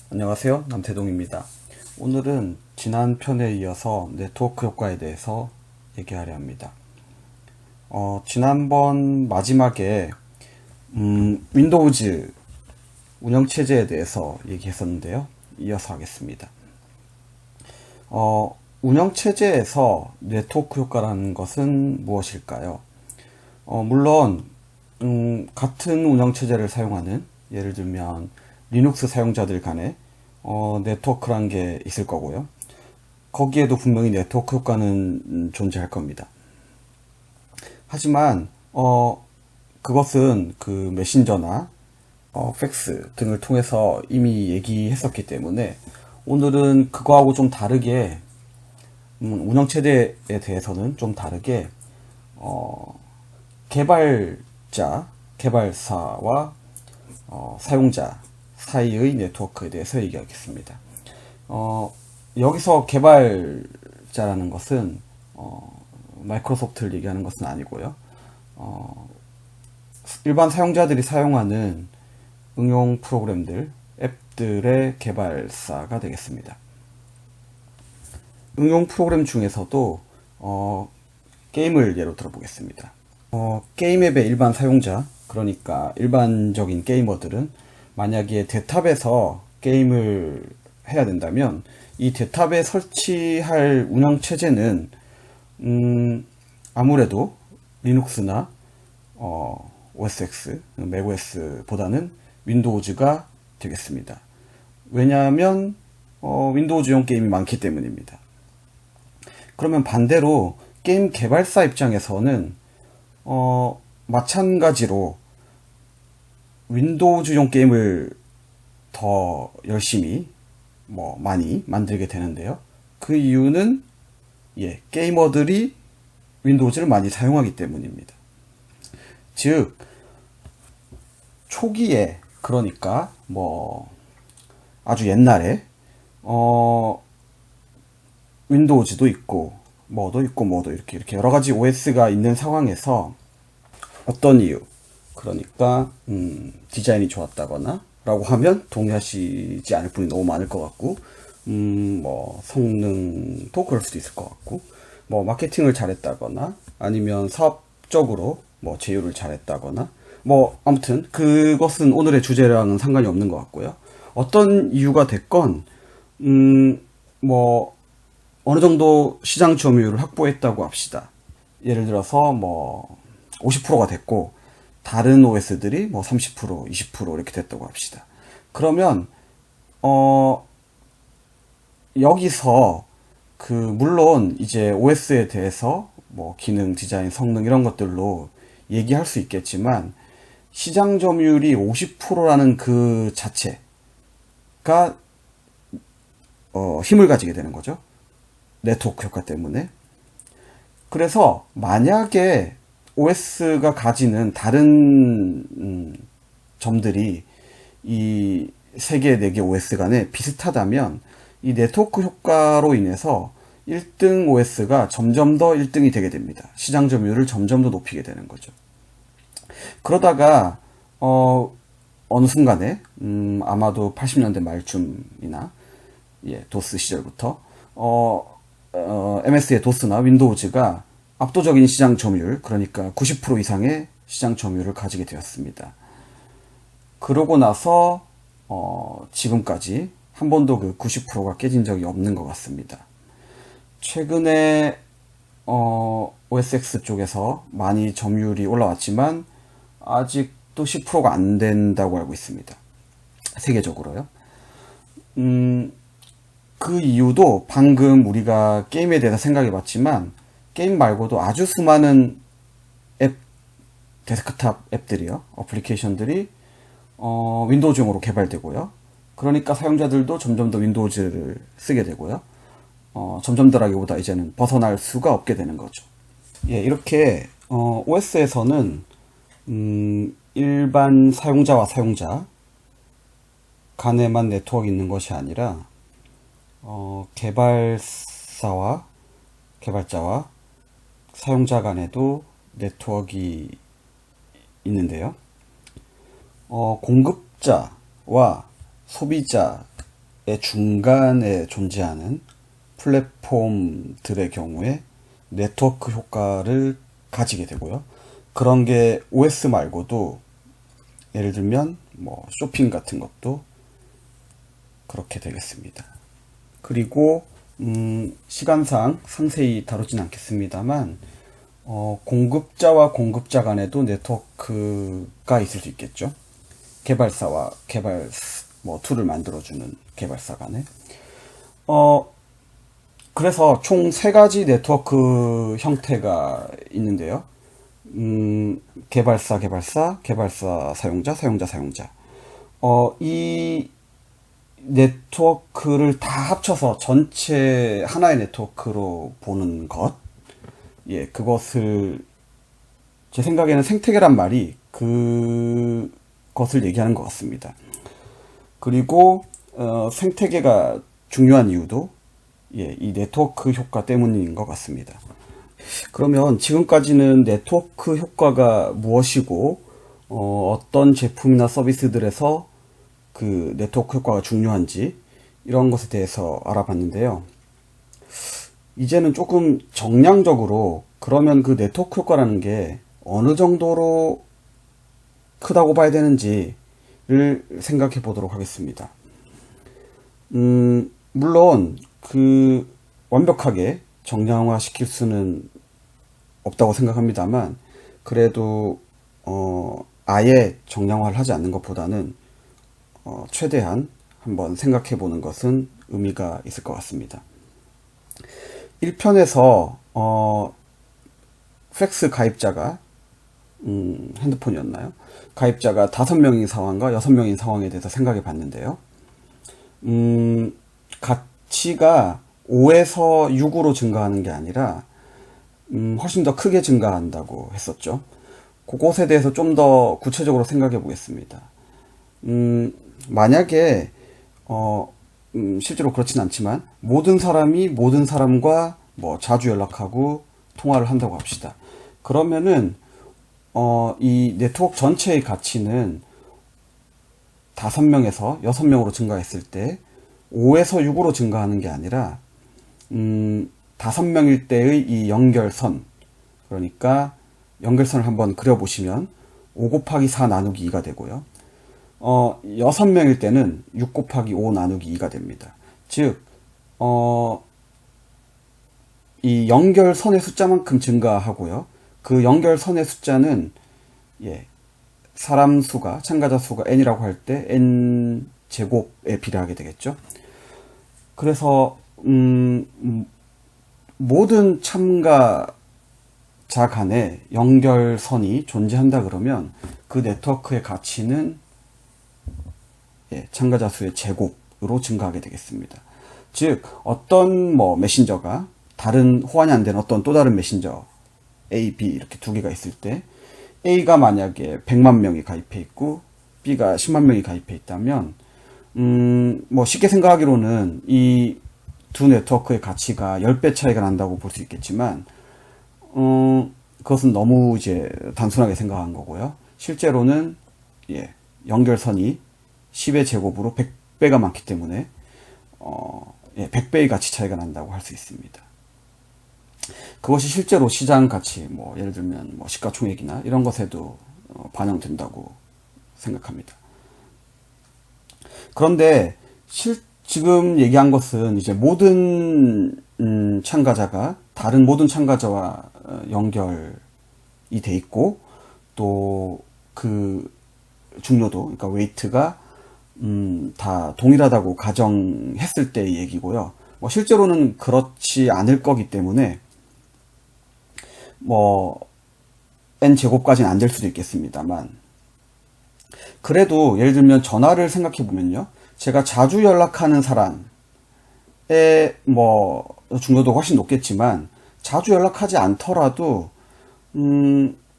안녕하세요. 남태동입니다. 오늘은 지난 편에 이어서 네트워크 효과에 대해서 얘기하려 합니다. 지난번 마지막에 윈도우즈 운영체제에 대해서 얘기했었는데요. 이어서 하겠습니다. 운영체제에서 네트워크 효과라는 것은 무엇일까요? 물론 같은 운영체제를 사용하는, 예를 들면 리눅스 사용자들 간에 네트워크란 게 있을 거고요. 거기에도 분명히 네트워크 효과는 존재할 겁니다. 하지만 그것은 그 메신저나 팩스 등을 통해서 이미 얘기했었기 때문에 오늘은 그거하고 좀 다르게 운영체제에 대해서는 좀 다르게 개발사와 사용자 사이의 네트워크에 대해서 얘기하겠습니다. 여기서 개발자라는 것은 마이크로소프트를 얘기하는 것은 아니고요. 일반 사용자들이 사용하는 응용 프로그램들, 앱들의 개발사가 되겠습니다. 응용 프로그램 중에서도 게임을 예로 들어보겠습니다. 게임 앱의 일반 사용자, 그러니까 일반적인 게이머들은 만약에 대탑에서 게임을 해야 된다면 이 대탑에 설치할 운영체제는 아무래도 리눅스나 OS X, 맥OS보다는 윈도우즈가 되겠습니다. 왜냐하면 윈도우즈용 게임이 많기 때문입니다. 그러면 반대로 게임 개발사 입장에서는 마찬가지로 윈도우즈용 게임을 더 열심히 많이 만들게 되는데요. 그 이유는 게이머들이 윈도우즈를 많이 사용하기 때문입니다. 즉 초기에, 그러니까 아주 옛날에 윈도우즈도 있고 뭐도 이렇게 여러 가지 OS가 있는 상황에서 어떤 이유, 그러니까 디자인이 좋았다거나 라고 하면 동의하시지 않을 분이 너무 많을 것 같고, 성능도 그럴 수도 있을 것 같고, 마케팅을 잘했다거나 아니면 사업적으로 제휴를 잘했다거나, 아무튼 그것은 오늘의 주제랑은 상관이 없는 것 같고요. 어떤 이유가 됐건 어느 정도 시장 점유율을 확보했다고 합시다. 예를 들어서 50%가 됐고 다른 OS들이 30%, 20% 이렇게 됐다고 합시다. 그러면 여기서 물론 이제 OS에 대해서 기능, 디자인, 성능 이런 것들로 얘기할 수 있겠지만 시장 점유율이 50%라는 그 자체가 힘을 가지게 되는 거죠. 네트워크 효과 때문에. 그래서 만약에 OS가 가지는 다른 점들이 이 3개, 4개 OS 간에 비슷하다면 이 네트워크 효과로 인해서 1등 OS가 점점 더 1등이 되게 됩니다. 시장 점유율을 점점 더 높이게 되는 거죠. 그러다가 어느 순간에 아마도 80년대 말쯤이나 도스 시절부터 MS의 도스나 윈도우즈가 압도적인 시장 점유율, 그러니까 90% 이상의 시장 점유율을 가지게 되었습니다. 그러고 나서 지금까지 한 번도 그 90%가 깨진 적이 없는 것 같습니다. 최근에 OS X 쪽에서 많이 점유율이 올라왔지만 아직도 10%가 안 된다고 알고 있습니다. 세계적으로요. 그 이유도 방금 우리가 게임에 대해서 생각해 봤지만 게임 말고도 아주 수많은 앱, 데스크탑 앱들이요, 어플리케이션들이 윈도우즈용으로 개발되고요. 그러니까 사용자들도 점점 더 윈도우즈를 쓰게 되고요. 점점 더라기보다 이제는 벗어날 수가 없게 되는 거죠. 이렇게 OS에서는 일반 사용자와 사용자 간에만 네트워크가 있는 것이 아니라 개발사와 개발자와 사용자 간에도 네트워크가 있는데요. 공급자와 소비자 중간에 존재하는 플랫폼들의 경우에 네트워크 효과를 가지게 되고요. 그런 게 OS 말고도 예를 들면 뭐 쇼핑 같은 것도 그렇게 되겠습니다. 그리고 시간상 상세히 다루진 않겠습니다만 공급자와 공급자 간에도 네트워크가 있을 수 있겠죠. 개발사와 툴을 만들어주는 개발사 간에. 그래서 총 세 가지 네트워크 형태가 있는데요. 개발사, 사용자. 이 네트워크를 다 합쳐서 전체 하나의 네트워크로 보는 것. 예, 그것을, 제 생각에는 생태계란 말이 그것을 얘기하는 것 같습니다. 그리고, 생태계가 중요한 이유도, 예, 이 네트워크 효과 때문인 것 같습니다. 그러면 지금까지는 네트워크 효과가 무엇이고, 어떤 제품이나 서비스들에서 그 네트워크 효과가 중요한지, 이런 것에 대해서 알아봤는데요. 이제는 조금 정량적으로, 그러면 그 네트워크 효과라는 게 어느 정도로 크다고 봐야 되는지를 생각해 보도록 하겠습니다. 물론, 완벽하게 정량화 시킬 수는 없다고 생각합니다만, 그래도, 아예 정량화를 하지 않는 것보다는, 최대한 한번 생각해 보는 것은 의미가 있을 것 같습니다. 1편에서, 팩스 가입자가, 핸드폰이었나요? 가입자가 5명인 상황과 6명인 상황에 대해서 생각해 봤는데요. 가치가 5에서 6으로 증가하는 게 아니라 훨씬 더 크게 증가한다고 했었죠. 그것에 대해서 좀 더 구체적으로 생각해 보겠습니다. 만약에 실제로 그렇진 않지만 모든 사람이 모든 사람과 뭐 자주 연락하고 통화를 한다고 합시다. 그러면은 이 네트워크 전체의 가치는 5명에서 6명으로 증가했을 때 5에서 6으로 증가하는 게 아니라 5명일 때의 이 연결선, 그러니까 연결선을 한번 그려보시면 5 곱하기 4 나누기 2가 되고요. 6명일 때는 6 곱하기 5 나누기 2가 됩니다. 즉, 이 연결선의 숫자만큼 증가하고요. 그 연결선의 숫자는, 예, 사람 수가, 참가자 수가 n이라고 할 때 n 제곱에 비례하게 되겠죠. 그래서 모든 참가자 간에 연결선이 존재한다 그러면 그 네트워크의 가치는, 예, 참가자 수의 제곱으로 증가하게 되겠습니다. 즉 어떤 메신저가 다른 호환이 안 되는 어떤 또 다른 메신저 A, B 이렇게 두 개가 있을 때 A가 만약에 100만 명이 가입해 있고 B가 10만 명이 가입해 있다면 쉽게 생각하기로는 이 두 네트워크의 가치가 10배 차이가 난다고 볼 수 있겠지만 그것은 너무 이제 단순하게 생각한 거고요. 실제로는, 예, 연결선이 10의 제곱으로 100배가 많기 때문에 100배의 가치 차이가 난다고 할 수 있습니다. 그것이 실제로 시장 가치, 예를 들면 시가총액이나 이런 것에도 반영된다고 생각합니다. 그런데 지금 얘기한 것은 이제 모든 참가자가 다른 모든 참가자와 연결이 돼 있고 또 그 중요도, 그러니까 웨이트가 다 동일하다고 가정했을 때의 얘기고요. 실제로는 그렇지 않을 거기 때문에 n 제곱까지는 안 될 수도 있겠습니다만, 그래도 예를 들면 전화를 생각해 보면요, 제가 자주 연락하는 사람의 중요도가 훨씬 높겠지만 자주 연락하지 않더라도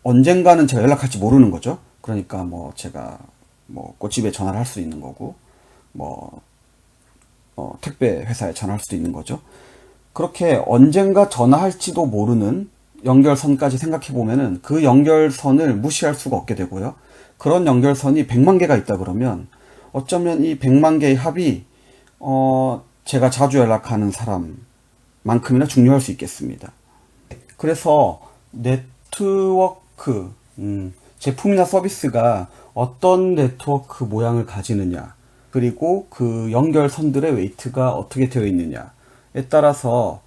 언젠가는 제가 연락할지 모르는 거죠. 그러니까 제가 꽃집에 전화를 할 수 있는 거고 택배 회사에 전화할 수도 있는 거죠. 그렇게 언젠가 전화할지도 모르는 연결선까지 생각해 보면은 그 연결선을 무시할 수가 없게 되고요. 그런 연결선이 100만 개가 있다 그러면 어쩌면 이 100만 개의 합이 제가 자주 연락하는 사람만큼이나 중요할 수 있겠습니다. 그래서 네트워크, 제품이나 서비스가 어떤 네트워크 모양을 가지느냐, 그리고 그 연결선들의 웨이트가 어떻게 되어 있느냐에 따라서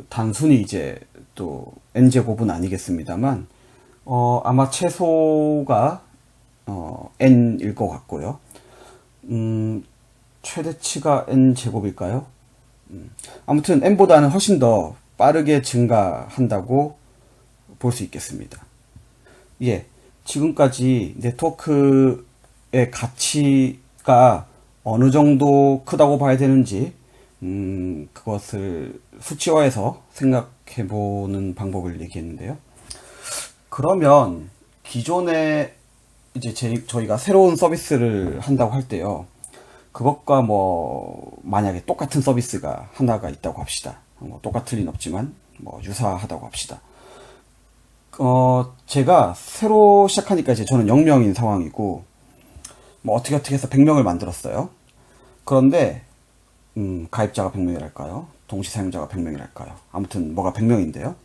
단순히 이제 또 n제곱은 아니겠습니다만, 아마 최소가 n일 것 같고요. 최대치가 n제곱일까요? 아무튼 n보다는 훨씬 더 빠르게 증가한다고 볼 수 있겠습니다. 예, 지금까지 네트워크의 가치가 어느 정도 크다고 봐야 되는지, 그것을 수치화해서 생각해 보는 방법을 얘기했는데요. 그러면 기존에 이제 저희가 새로운 서비스를 한다고 할 때요. 그것과 만약에 똑같은 서비스가 하나가 있다고 합시다. 똑같을 리는 없지만, 유사하다고 합시다. 제가 새로 시작하니까 이제 저는 0명인 상황이고, 어떻게 해서 100명을 만들었어요. 그런데, 가입자가 100명이랄까요? 동시 사용자가 100명이랄까요? 아무튼, 뭐가 100명인데요.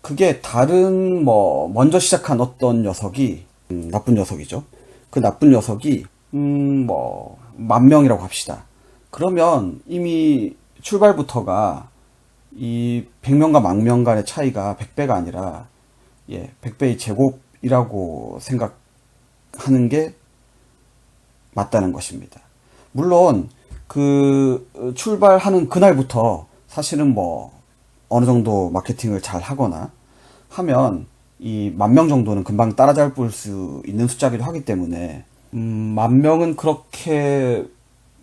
그게 다른, 먼저 시작한 어떤 녀석이, 나쁜 녀석이죠. 그 나쁜 녀석이, 10,000명이라고 합시다. 그러면 이미 출발부터가 이 100명과 10,000명 간의 차이가 100배가 아니라 100배의 제곱이라고 생각하는 게 맞다는 것입니다. 물론 그 출발하는 그날부터 사실은 어느 정도 마케팅을 잘 하거나 하면 이 10,000명 정도는 금방 따라잡을 수 있는 숫자기도 하기 때문에 10,000명은 그렇게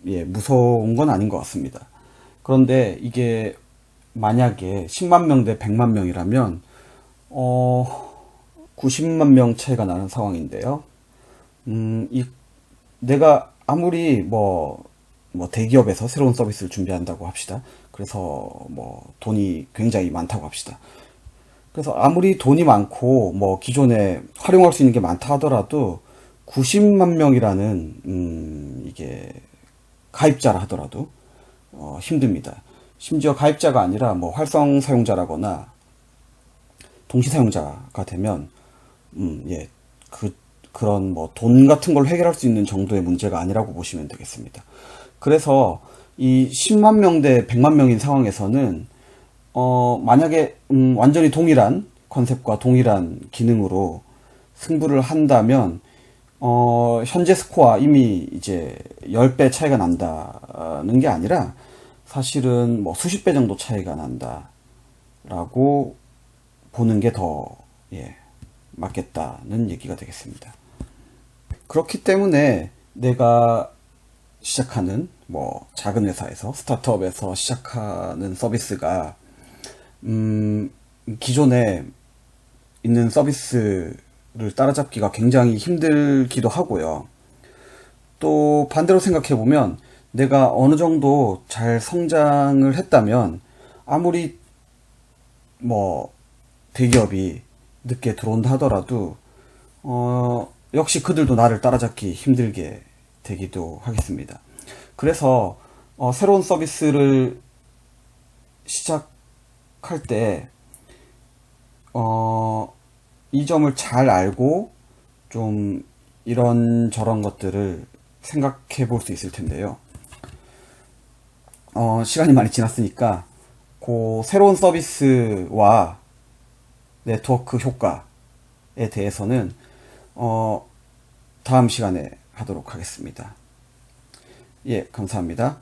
무서운 건 아닌 것 같습니다. 그런데 이게 만약에 10만 명 대 100만 명이라면 90만 명 차이가 나는 상황인데요. 내가 아무리 대기업에서 새로운 서비스를 준비한다고 합시다. 그래서 돈이 굉장히 많다고 합시다. 그래서 아무리 돈이 많고 기존에 활용할 수 있는 게 많다 하더라도 90만 명이라는 이게 가입자라 하더라도 힘듭니다. 심지어 가입자가 아니라 활성 사용자라거나 동시 사용자가 되면 그런 돈 같은 걸 해결할 수 있는 정도의 문제가 아니라고 보시면 되겠습니다. 그래서 이 10만 명 대 100만 명인 상황에서는 만약에 완전히 동일한 컨셉과 동일한 기능으로 승부를 한다면 현재 스코어 이미 이제 10배 차이가 난다는 게 아니라 사실은 수십 배 정도 차이가 난다라고 보는 게 더 맞겠다는 얘기가 되겠습니다. 그렇기 때문에 내가 시작하는 작은 회사에서 스타트업에서 시작하는 서비스가 기존에 있는 서비스를 따라잡기가 굉장히 힘들기도 하고요. 또 반대로 생각해 보면 내가 어느 정도 잘 성장을 했다면 아무리 대기업이 늦게 들어온다 하더라도 역시 그들도 나를 따라잡기 힘들게 되기도 하겠습니다. 그래서 새로운 서비스를 시작할 때 이 점을 잘 알고 좀 이런저런 것들을 생각해 볼 수 있을 텐데요. 시간이 많이 지났으니까 그 새로운 서비스와 네트워크 효과에 대해서는 다음 시간에 하도록 하겠습니다. 예, 감사합니다.